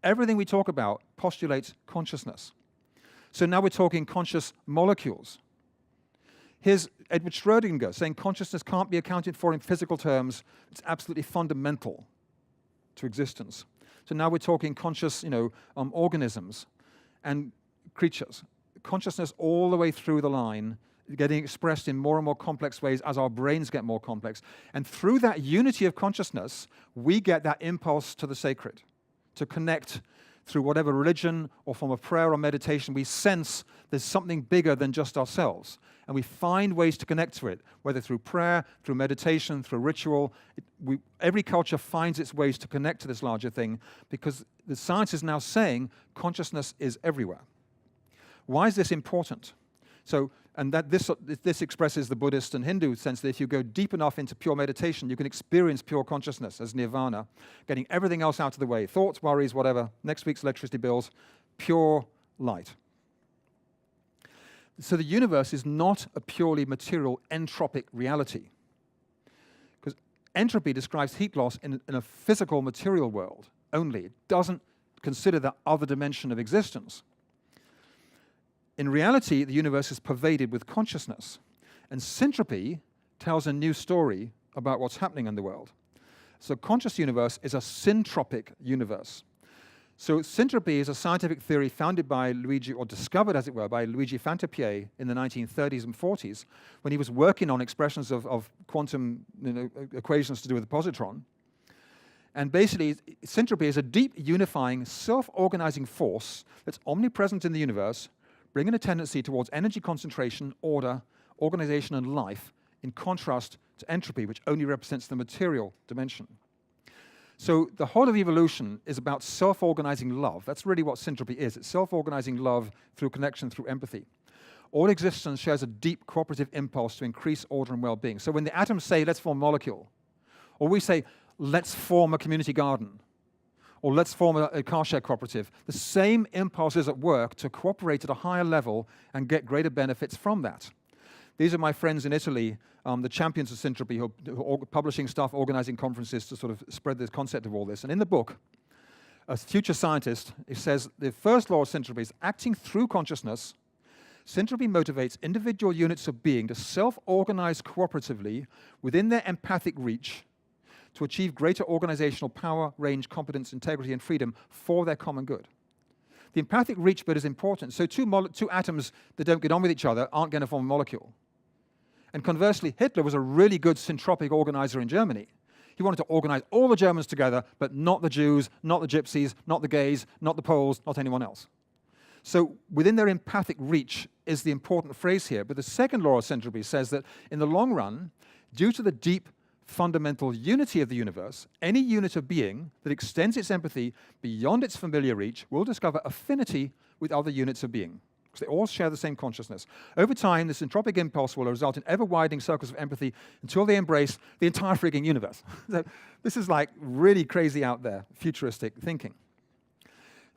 Everything we talk about postulates consciousness. So now we're talking conscious molecules. Here's Edward Schrödinger saying consciousness can't be accounted for in physical terms. It's absolutely fundamental to existence. So now we're talking conscious, organisms and creatures. Consciousness all the way through the line, getting expressed in more and more complex ways as our brains get more complex. And through that unity of consciousness, we get that impulse to the sacred, to connect through whatever religion or form of prayer or meditation. We sense there's something bigger than just ourselves. And we find ways to connect to it, whether through prayer, through meditation, through ritual. Every culture finds its ways to connect to this larger thing because the science is now saying consciousness is everywhere. Why is this important? So And that this expresses the Buddhist and Hindu sense that if you go deep enough into pure meditation, you can experience pure consciousness as nirvana, getting everything else out of the way, thoughts, worries, whatever, next week's electricity bills, pure light. So the universe is not a purely material entropic reality, because entropy describes heat loss in a physical material world only. It doesn't consider that other dimension of existence. In reality, the universe is pervaded with consciousness, and syntropy tells a new story about what's happening in the world. So conscious universe is a syntropic universe. So syntropy is a scientific theory founded by Luigi, or discovered, as it were, by Luigi Fantapié in the 1930s and 40s, when he was working on expressions of quantum equations to do with the positron. And basically, syntropy is a deep, unifying, self-organizing force that's omnipresent in the universe, bringing a tendency towards energy concentration, order, organization, and life, in contrast to entropy, which only represents the material dimension. So the whole of evolution is about self-organizing love. That's really what syntropy is. It's self-organizing love through connection, through empathy. All existence shares a deep cooperative impulse to increase order and well-being. So when the atoms say, let's form a molecule, or we say, let's form a community garden, or let's form a car share cooperative, the same impulse is at work to cooperate at a higher level and get greater benefits from that. These are my friends in Italy, the champions of syntropy, who are publishing stuff, organizing conferences to sort of spread this concept of all this. And in the book, a future scientist, he says the first law of syntropy is acting through consciousness. Syntropy motivates individual units of being to self-organize cooperatively within their empathic reach to achieve greater organizational power, range, competence, integrity, and freedom for their common good. The empathic reach bit is important. So two atoms that don't get on with each other aren't going to form a molecule. And conversely, Hitler was a really good syntropic organizer in Germany. He wanted to organize all the Germans together, but not the Jews, not the gypsies, not the gays, not the Poles, not anyone else. So within their empathic reach is the important phrase here. But the second law of syntropy says that in the long run, due to the deep fundamental unity of the universe, any unit of being that extends its empathy beyond its familiar reach will discover affinity with other units of being, because they all share the same consciousness. Over time, this entropic impulse will result in ever-widening circles of empathy until they embrace the entire freaking universe. So this is like really crazy out there, futuristic thinking.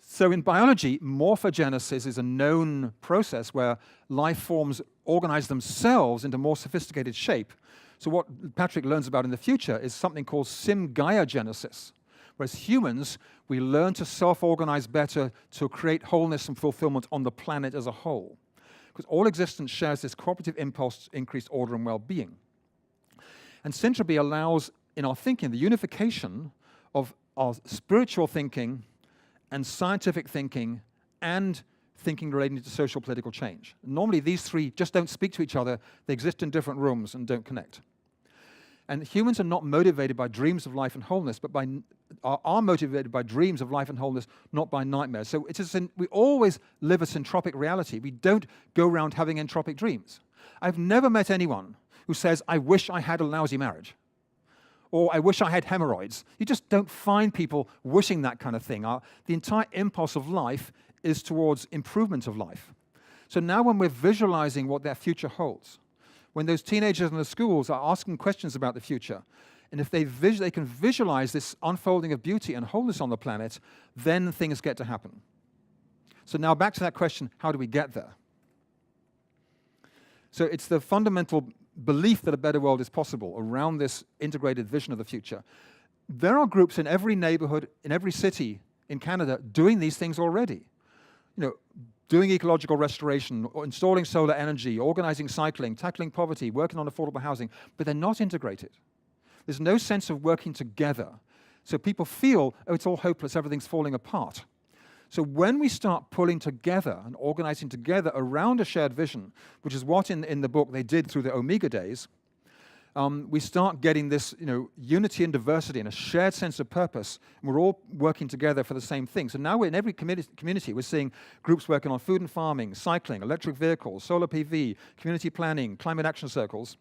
So in biology, morphogenesis is a known process where life forms organize themselves into more sophisticated shape. So what Patrick learns about in the future is something called SimGaia genesis, whereas humans, we learn to self-organize better to create wholeness and fulfillment on the planet as a whole. Because all existence shares this cooperative impulse to increase order and well-being. And syntropy allows, in our thinking, the unification of our spiritual thinking and scientific thinking and thinking relating to social political change. Normally, these three just don't speak to each other. They exist in different rooms and don't connect. And humans are not motivated by dreams of life and wholeness, but are motivated by dreams of life and wholeness, not by nightmares. So we always live a syntropic reality. We don't go around having entropic dreams. I've never met anyone who says, I wish I had a lousy marriage, or I wish I had hemorrhoids. You just don't find people wishing that kind of thing. The entire impulse of life is towards improvement of life. So now when we're visualizing what their future holds, when those teenagers in the schools are asking questions about the future, and if they can visualize this unfolding of beauty and wholeness on the planet, then things get to happen. So now back to that question, how do we get there? So it's the fundamental belief that a better world is possible around this integrated vision of the future. There are groups in every neighborhood, in every city in Canada doing these things already. Doing ecological restoration, or installing solar energy, organizing cycling, tackling poverty, working on affordable housing, but they're not integrated. There's no sense of working together. So people feel, oh, it's all hopeless, everything's falling apart. So when we start pulling together and organizing together around a shared vision, which is what in the book they did through the Omega days, we start getting this unity and diversity and a shared sense of purpose, and we're all working together for the same thing. So now in every community, we're seeing groups working on food and farming, cycling, electric vehicles, solar PV, community planning, climate action circles.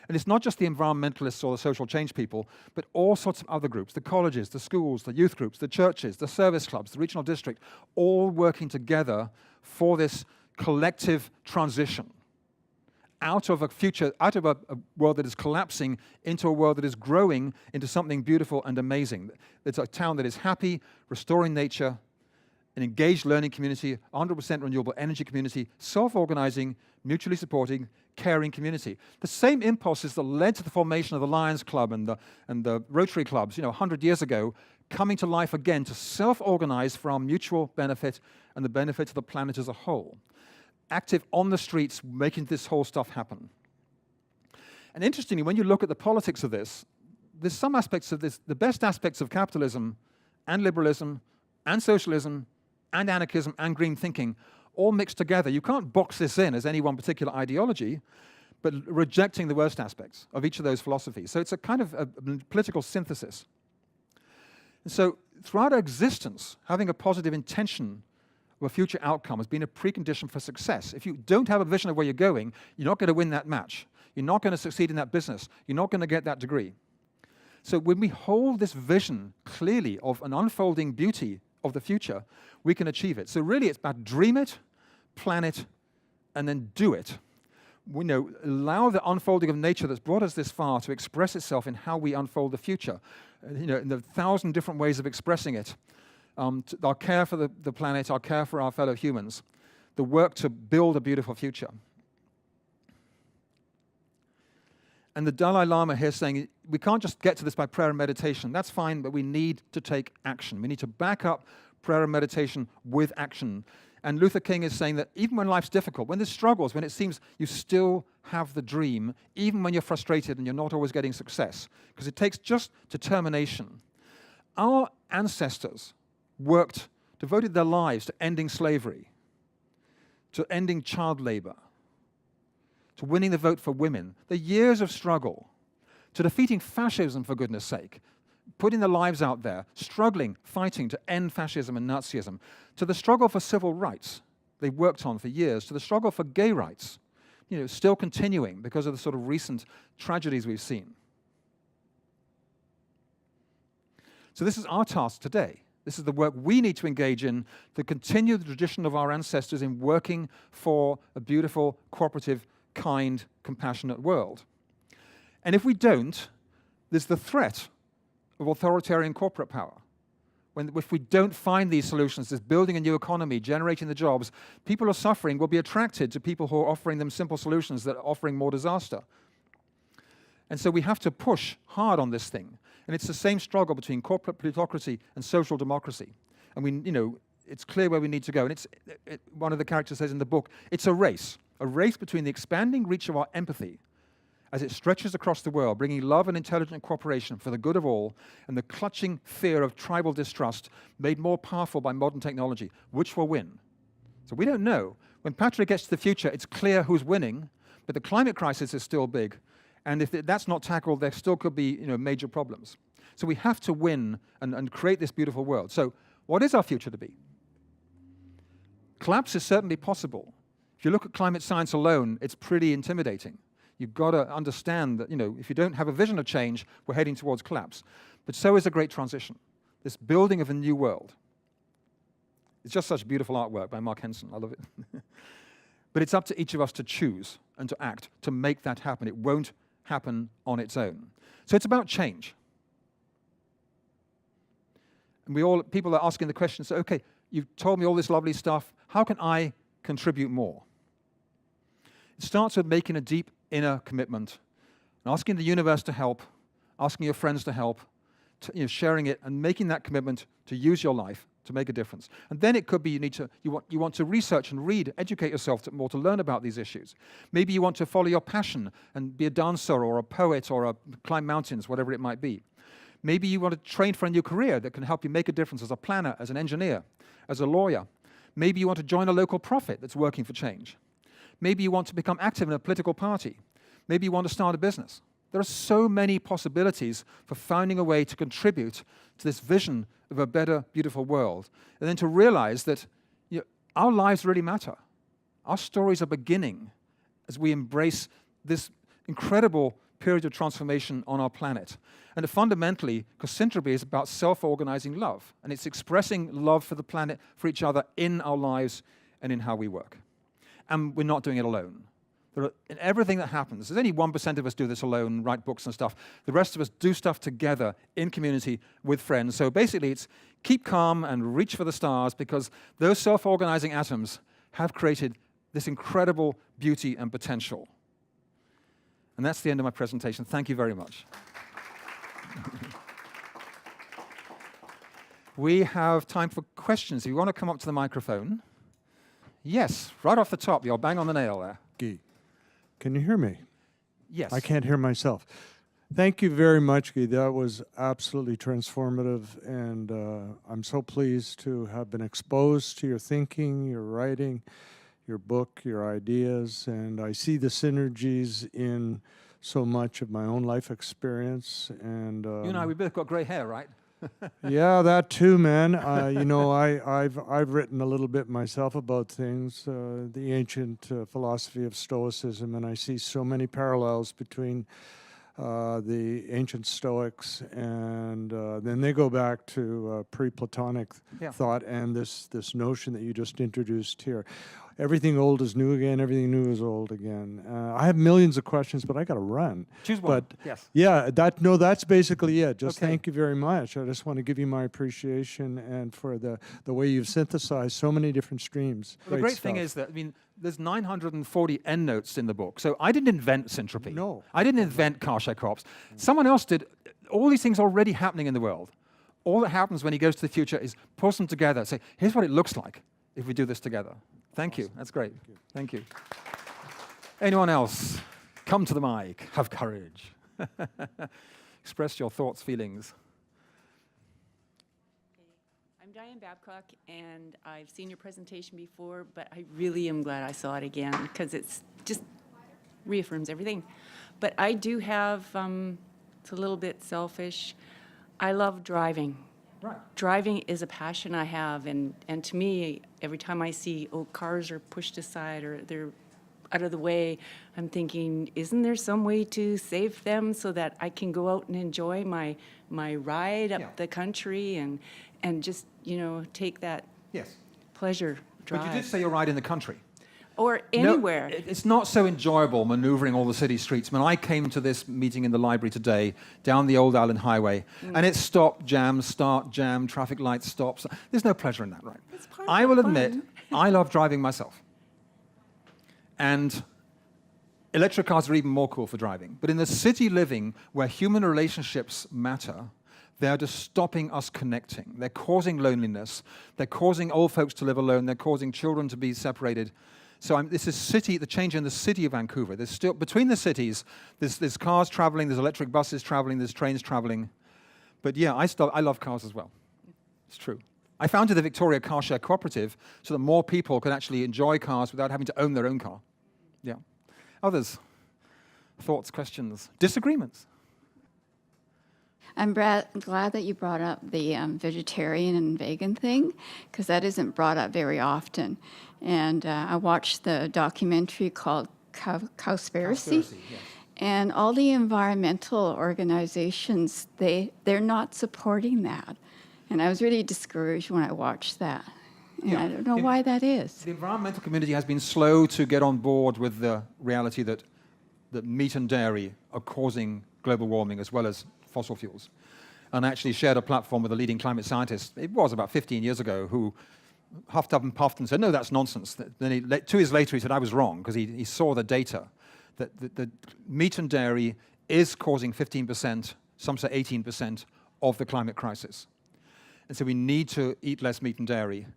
And it's not just the environmentalists or the social change people, but all sorts of other groups, the colleges, the schools, the youth groups, the churches, the service clubs, the regional district, all working together for this collective transition. out of a future, out of a world that is collapsing into a world that is growing into something beautiful and amazing. It's a town that is happy, restoring nature, an engaged learning community, 100% renewable energy community, self-organizing, mutually supporting, caring community. The same impulses that led to the formation of the Lions Club and the Rotary Clubs, 100 years ago, coming to life again to self-organize for our mutual benefit and the benefit of the planet as a whole. Active on the streets, making this whole stuff happen. And interestingly, when you look at the politics of this, there's some aspects of this, the best aspects of capitalism and liberalism and socialism and anarchism and green thinking all mixed together. You can't box this in as any one particular ideology, but rejecting the worst aspects of each of those philosophies. So it's a kind of a political synthesis. And so throughout our existence, having a positive intention of a future outcome has been a precondition for success. If you don't have a vision of where you're going, you're not going to win that match. You're not going to succeed in that business. You're not going to get that degree. So when we hold this vision clearly of an unfolding beauty of the future, we can achieve it. So really it's about dream it, plan it, and then do it. We allow the unfolding of nature that's brought us this far to express itself in how we unfold the future. In the 1,000 different ways of expressing it. Our care for the planet, our care for our fellow humans, the work to build a beautiful future. And the Dalai Lama here is saying, we can't just get to this by prayer and meditation. That's fine, but we need to take action. We need to back up prayer and meditation with action. And Luther King is saying that even when life's difficult, when there's struggles, when it seems you still have the dream, even when you're frustrated and you're not always getting success, because it takes just determination. Our ancestors devoted their lives to ending slavery, to ending child labor, to winning the vote for women, the years of struggle, to defeating fascism, for goodness sake, putting their lives out there, struggling, fighting to end fascism and Nazism, to the struggle for civil rights they worked on for years, to the struggle for gay rights, still continuing because of the sort of recent tragedies we've seen. So this is our task today. This is the work we need to engage in to continue the tradition of our ancestors in working for a beautiful, cooperative, kind, compassionate world. And if we don't, there's the threat of authoritarian corporate power. If we don't find these solutions, this building a new economy, generating the jobs, people are suffering will be attracted to people who are offering them simple solutions that are offering more disaster. And so we have to push hard on this thing. And it's the same struggle between corporate plutocracy and social democracy. And it's clear where we need to go. And one of the characters says in the book, it's a race between the expanding reach of our empathy as it stretches across the world, bringing love and intelligent cooperation for the good of all, and the clutching fear of tribal distrust made more powerful by modern technology. Which will win? So we don't know. When Patrick gets to the future, it's clear who's winning, but the climate crisis is still big. And if that's not tackled, there still could be major problems. So we have to win and create this beautiful world. So what is our future to be? Collapse is certainly possible. If you look at climate science alone, it's pretty intimidating. You've got to understand that if you don't have a vision of change, we're heading towards collapse. But so is a great transition, this building of a new world. It's just such beautiful artwork by Mark Henson. I love it. But it's up to each of us to choose and to act to make that happen. It won't happen on its own. So it's about change. And people are asking the question, so okay, you've told me all this lovely stuff, how can I contribute more? It starts with making a deep inner commitment, and asking the universe to help, asking your friends to help, sharing it and making that commitment to use your life to make a difference. And then it could be you want to research and read, educate yourself more to learn about these issues. Maybe you want to follow your passion and be a dancer or a poet or climb mountains, whatever it might be. Maybe you want to train for a new career that can help you make a difference as a planner, as an engineer, as a lawyer. Maybe you want to join a local profit that's working for change. Maybe you want to become active in a political party. Maybe you want to start a business. There are so many possibilities for finding a way to contribute to this vision of a better, beautiful world. And then to realize that our lives really matter. Our stories are beginning as we embrace this incredible period of transformation on our planet. And fundamentally, Cosintropy is about self-organizing love. And it's expressing love for the planet, for each other, in our lives and in how we work. And we're not doing it alone. In everything that happens, there's only 1% of us do this alone, write books and stuff. The rest of us do stuff together in community with friends. So basically, it's keep calm and reach for the stars, because those self-organizing atoms have created this incredible beauty and potential. And that's the end of my presentation. Thank you very much. We have time for questions. If you want to come up to the microphone. Yes, right off the top, you're bang on the nail there. Guy, can you hear me? Yes. I can't hear myself. Thank you very much, Guy. That was absolutely transformative, and I'm so pleased to have been exposed to your thinking, your writing, your book, your ideas, and I see the synergies in so much of my own life experience. And you and I, we both got gray hair, right? yeah, that too, man. You know, I've written a little bit myself about things, the ancient philosophy of Stoicism, and I see so many parallels between the ancient Stoics, and then they go back to pre-Platonic thought and this notion that you just introduced here. Everything old is new again, everything new is old again. I have millions of questions, but I got to run. Choose one. But yes. Yeah, that's basically it. Just thank you very much. I just want to give you my appreciation and for the way you've synthesized so many different streams. Well, the great thing is that, I mean, there's 940 endnotes in the book. So I didn't invent syntropy. No. I didn't invent Karshak-Ops. Someone else did. All these things are already happening in the world. All that happens when he goes to the future is pulls them together, say, here's what it looks like if we do this together. Thank you. That's great. Thank you. Anyone else? Come to the mic. Have courage. Express your thoughts, feelings. I'm Diane Babcock, and I've seen your presentation before, but I really am glad I saw it again, because it's just reaffirms everything. But I do have, it's a little bit selfish, I love driving. Right. Driving is a passion I have, and to me, every time I see, cars are pushed aside or they're out of the way, I'm thinking, isn't there some way to save them so that I can go out and enjoy my ride up the country and just, you know, take that pleasure drive. But you did say you're right in the country. Or anywhere. No, it's not so enjoyable maneuvering all the city streets. When I came to this meeting in the library today, down the Old Island Highway, and it's stop, jam, start, jam, traffic lights, stops. There's no pleasure in that, right? It's part I of will the admit, fun. I love driving myself. And electric cars are even more cool for driving. But in the city living, where human relationships matter, they're just stopping us connecting. They're causing loneliness. They're causing old folks to live alone. They're causing children to be separated. So this is the change in the city of Vancouver. There's still, between the cities, there's cars traveling, there's electric buses traveling, there's trains traveling. But yeah, I love cars as well. It's true. I founded the Victoria Car Share Cooperative so that more people could actually enjoy cars without having to own their own car. Yeah. Others? Thoughts, questions, disagreements? I'm glad that you brought up the vegetarian and vegan thing, because that isn't brought up very often. And I watched the documentary called Cowspiracy. Yes. And all the environmental organizations, they're not supporting that. And I was really discouraged when I watched that. And I don't know why that is. The environmental community has been slow to get on board with the reality that meat and dairy are causing global warming as well as fossil fuels, and actually shared a platform with a leading climate scientist. It was about 15 years ago, who huffed up and puffed and said, no, that's nonsense. Then 2 years later, he said I was wrong, because he saw the data that the meat and dairy is causing 15%, some say 18% of the climate crisis. And so we need to eat less meat and dairy.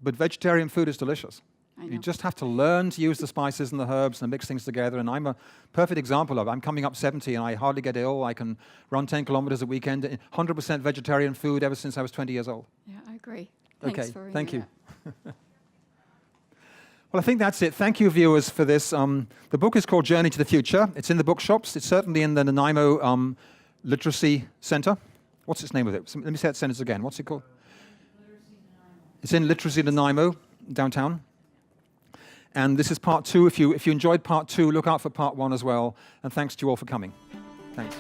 But vegetarian food is delicious. You just have to learn to use the spices and the herbs and mix things together. And I'm a perfect example of it. I'm coming up 70 and I hardly get ill. I can run 10 kilometers a weekend, 100% vegetarian food ever since I was 20 years old. Yeah, I agree. Okay, for thank you. that. Well, I think that's it. Thank you, viewers, for this. The book is called Journey to the Future. It's in the bookshops. It's certainly in the Nanaimo Literacy Center. What's its name of it? Let me say that sentence again. What's it called? It's in Literacy Nanaimo, downtown. And this is part 2. If you enjoyed part 2, look out for part 1 as well. And thanks to you all for coming. Thanks.